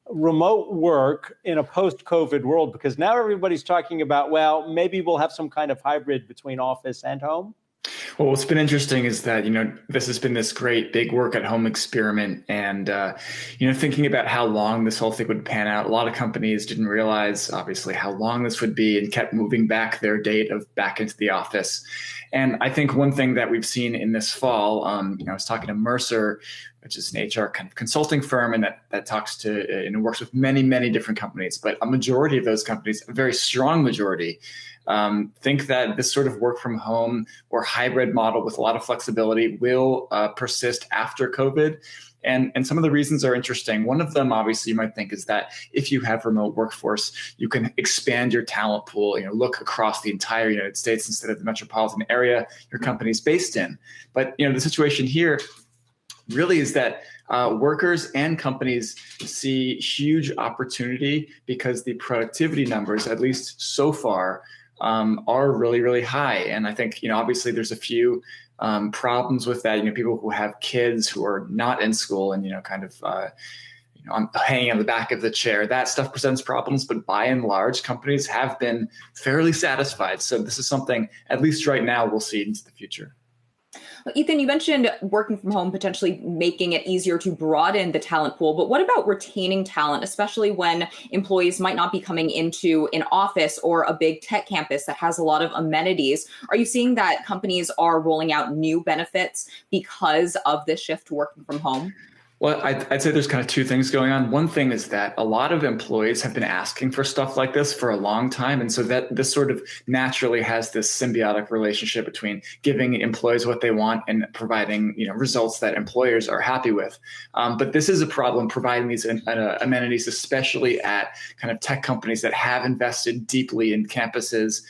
remote work in a post-COVID world? Because now everybody's talking about, well, maybe we'll have some kind of hybrid between office and home. Well, what's been interesting is that, this has been this great big work at home experiment. And, thinking about how long this whole thing would pan out, a lot of companies didn't realize, obviously, how long this would be and kept moving back their date of back into the office. And I think one thing that we've seen in this fall, I was talking to Mercer, which is an HR kind of consulting firm, and that talks to and works with many, many different companies. But a majority of those companies, a very strong majority, think that this sort of work from home or hybrid model with a lot of flexibility will persist after COVID. And some of the reasons are interesting. One of them, obviously, you might think is that if you have remote workforce, you can expand your talent pool, look across the entire United States instead of the metropolitan area your company's based in. But, the situation here really is that workers and companies see huge opportunity because the productivity numbers, at least so far, are really, really high. And I think, obviously there's a few problems with that. People who have kids who are not in school and, hanging on the back of the chair, that stuff presents problems. But by and large, companies have been fairly satisfied. So this is something, at least right now, we'll see into the future. Ethan, you mentioned working from home potentially making it easier to broaden the talent pool, but what about retaining talent, especially when employees might not be coming into an office or a big tech campus that has a lot of amenities? Are you seeing that companies are rolling out new benefits because of this shift to working from home? Well, I'd say there's kind of two things going on. One thing is that a lot of employees have been asking for stuff like this for a long time. And so that this sort of naturally has this symbiotic relationship between giving employees what they want and providing, results that employers are happy with. But this is a problem providing these amenities, especially at kind of tech companies that have invested deeply in campuses.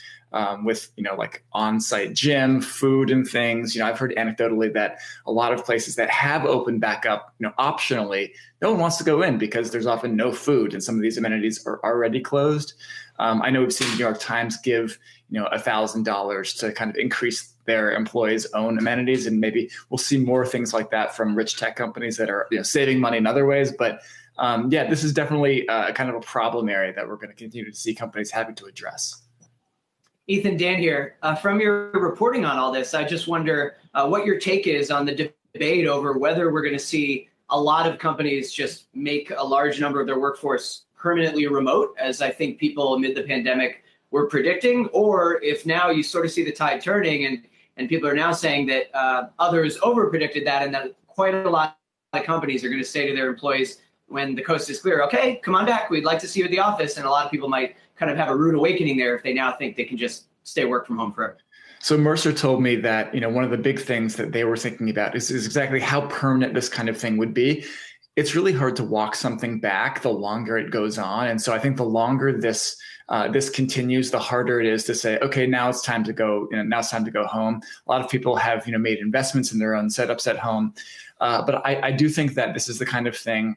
With, like on-site gym, food and things. I've heard anecdotally that a lot of places that have opened back up, optionally, no one wants to go in because there's often no food and some of these amenities are already closed. I know we've seen the New York Times give, $1,000 to kind of increase their employees' own amenities. And maybe we'll see more things like that from rich tech companies that are saving money in other ways. But this is definitely kind of a problem area that we're going to continue to see companies having to address. Ethan, Dan here. From your reporting on all this, I just wonder what your take is on the debate over whether we're going to see a lot of companies just make a large number of their workforce permanently remote, as I think people amid the pandemic were predicting, or if now you sort of see the tide turning and people are now saying that others over-predicted that and that quite a lot of companies are going to say to their employees when the coast is clear, okay, come on back, we'd like to see you at the office. And a lot of people might kind of have a rude awakening there if they now think they can just stay work from home forever. So Mercer told me that, one of the big things that they were thinking about is exactly how permanent this kind of thing would be. It's really hard to walk something back the longer it goes on. And so I think the longer this continues, the harder it is to say, okay, now it's time to go, now it's time to go home. A lot of people have, made investments in their own setups at home. But I do think that this is the kind of thing,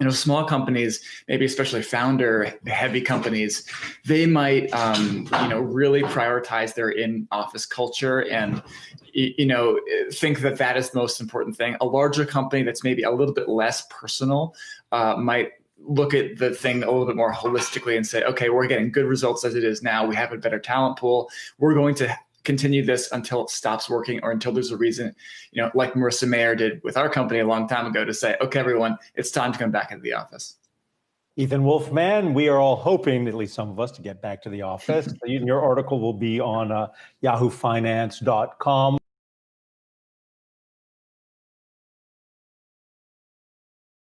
small companies, maybe especially founder-heavy companies, they might, really prioritize their in-office culture and, think that is the most important thing. A larger company that's maybe a little bit less personal might look at the thing a little bit more holistically and say, okay, we're getting good results as it is now. We have a better talent pool. We're going to continue this until it stops working or until there's a reason, like Marissa Mayer did with our company a long time ago to say, okay, everyone, it's time to come back into the office. Ethan Wolff-Mann, we are all hoping, at least some of us, to get back to the office. Your article will be on yahoofinance.com.